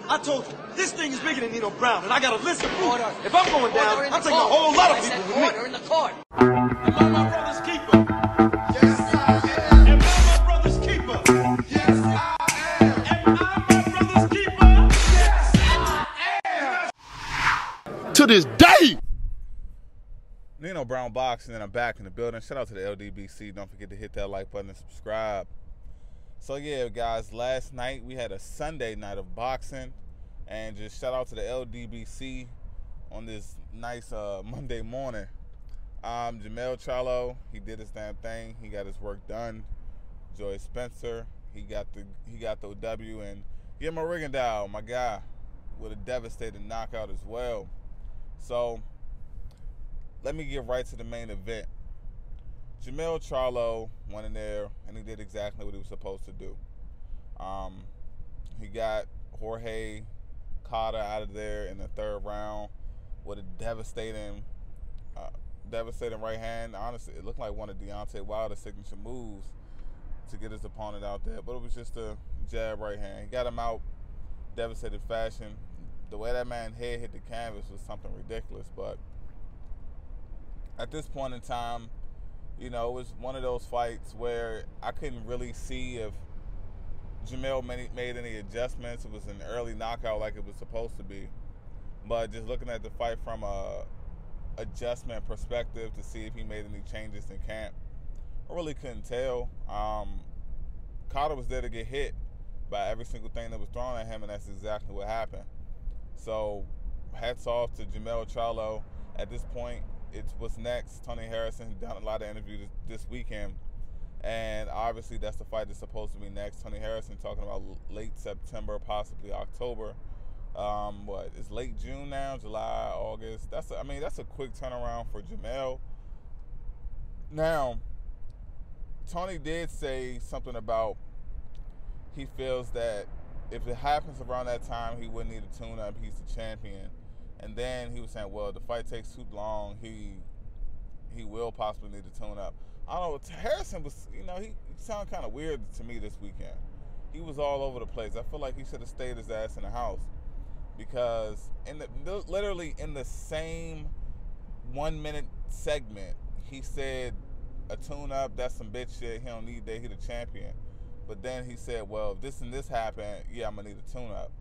I told you, this thing is bigger than Nino Brown, and I got a list of proof. Order. If I'm going down, I'm taking a whole lot of people with me. Order in the court. Am I my brother's keeper? Yes, I am. Am I my brother's keeper? Yes, I am. Am I my brother's keeper? Yes, I am. To this day. Nino Brown Boxing, and I'm back in the building. Shout out to the LDBC. Don't forget to hit that like button and subscribe. So yeah, guys, last night we had a Sunday night of boxing, and just shout out to the LDBC on this nice Monday morning. Jermell Charlo, he did his damn thing. He got his work done. Joy Spencer, he got the W, and Jermell Charlo, my guy, with a devastating knockout as well. So let me get right to the main event. Jermell Charlo went in there, and he did exactly what he was supposed to do. He got Jorge Cota out of there in the third round with a devastating right hand. Honestly, it looked like one of Deontay Wilder's signature moves to get his opponent out there, but it was just a jab right hand. He got him out devastated fashion. The way that man's head hit the canvas was something ridiculous, but at this point in time, you know, it was one of those fights where I couldn't really see if Jermell made any adjustments. It was an early knockout like it was supposed to be. But just looking at the fight from a adjustment perspective to see if he made any changes in camp, I really couldn't tell. Cota was there to get hit by every single thing that was thrown at him, and that's exactly what happened. So hats off to Jermell Charlo. At this point, it's what's next. Tony Harrison done a lot of interviews this weekend, and obviously that's the fight that's supposed to be next. Tony Harrison talking about late September, possibly October. What, it's late June now, July, August. That's a quick turnaround for Jermell. Now, Tony did say something about he feels that if it happens around that time, he wouldn't need a tune-up. He's the champion. And then he was saying, well, if the fight takes too long, he will possibly need to tune up. I don't know. Harrison was, you know, he sounded kind of weird to me this weekend. He was all over the place. I feel like he should have stayed his ass in the house, because literally in the same 1 minute segment, he said a tune-up, that's some bitch shit. He don't need that. He the champion. But then he said, well, if this and this happen, yeah, I'm going to need a tune-up.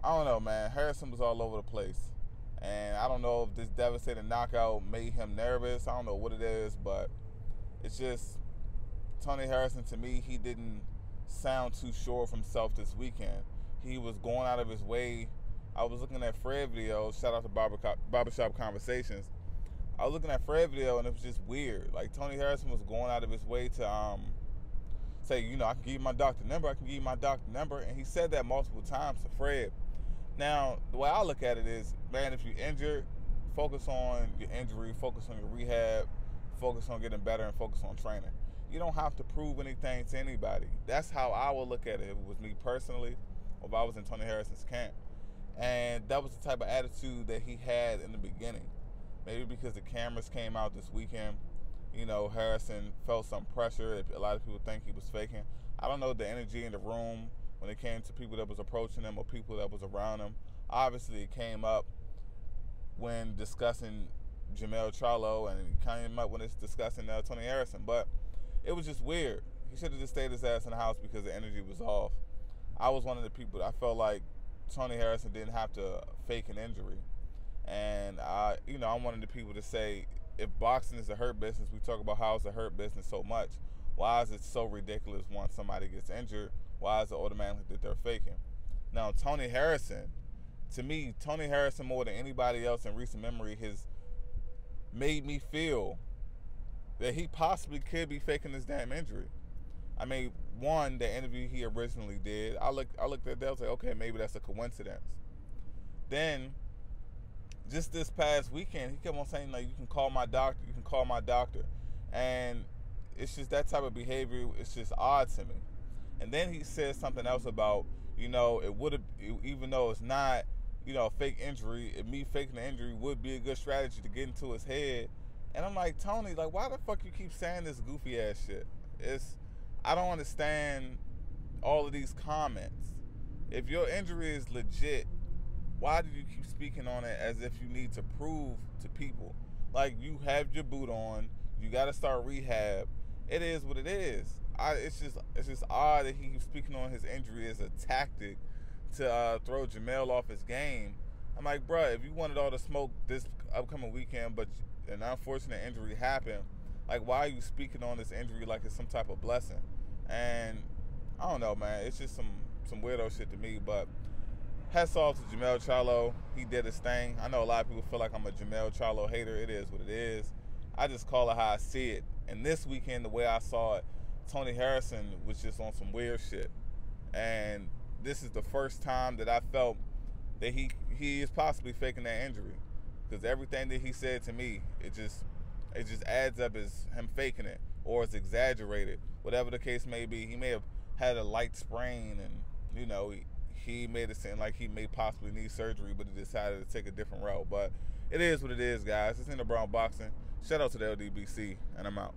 I don't know, man. Harrison was all over the place. And I don't know if this devastating knockout made him nervous. I don't know what it is, but it's just Tony Harrison, to me, he didn't sound too sure of himself this weekend. He was going out of his way. I was looking at Fred videos. Shout out to Barbershop Conversations. I was looking at Fred video, and it was just weird. Like, Tony Harrison was going out of his way to say, you know, I can give you my doctor number. I can give you my doctor number. And he said that multiple times to Fred. Now, the way I look at it is, man, if you're injured, focus on your injury, focus on your rehab, focus on getting better, and focus on training. You don't have to prove anything to anybody. That's how I would look at it if it was me personally, or if I was in Tony Harrison's camp. And that was the type of attitude that he had in the beginning. Maybe because the cameras came out this weekend, you know, Harrison felt some pressure. A lot of people think he was faking. I don't know the energy in the room when it came to people that was approaching him or people that was around him. Obviously, it came up when discussing Jermell Charlo, and it came up when it's discussing Tony Harrison. But it was just weird. He should have just stayed his ass in the house because the energy was off. I was one of the people, I felt like Tony Harrison didn't have to fake an injury. And, I'm one of the people to say, if boxing is a hurt business, we talk about how it's a hurt business so much. Why is it so ridiculous once somebody gets injured? Why is it automatically that they're faking? Now, Tony Harrison, to me, Tony Harrison more than anybody else in recent memory has made me feel that he possibly could be faking this damn injury. I mean, one, the interview he originally did, I looked at that, I was like, okay, maybe that's a coincidence. Then, just this past weekend, he kept on saying, like, you can call my doctor, you can call my doctor. And it's just that type of behavior, it's just odd to me. And then he said something else about, you know, it would have, even though it's not, you know, a fake injury, me faking the injury would be a good strategy to get into his head. And I'm like, Tony, like, why the fuck you keep saying this goofy ass shit? I don't understand all of these comments. If your injury is legit, why do you keep speaking on it as if you need to prove to people? Like, you have your boot on, you got to start rehab. It is what it is. It's just odd that he keeps speaking on his injury as a tactic to throw Jermell off his game. I'm like, bruh, if you wanted all the smoke this upcoming weekend, but an unfortunate injury happened, like, why are you speaking on this injury like it's some type of blessing? And I don't know, man. It's just some weirdo shit to me. But hats off to Jermell Charlo. He did his thing. I know a lot of people feel like I'm a Jermell Charlo hater. It is what it is. I just call it how I see it. And this weekend, the way I saw it, Tony Harrison was just on some weird shit. And this is the first time that I felt that he is possibly faking that injury. Because everything that he said to me, it just adds up as him faking it, or it's exaggerated. Whatever the case may be, he may have had a light sprain, and you know, he made it seem like he may possibly need surgery, but he decided to take a different route. But it is what it is, guys. It's In the Brown Boxing. Shout out to the LDBC, and I'm out.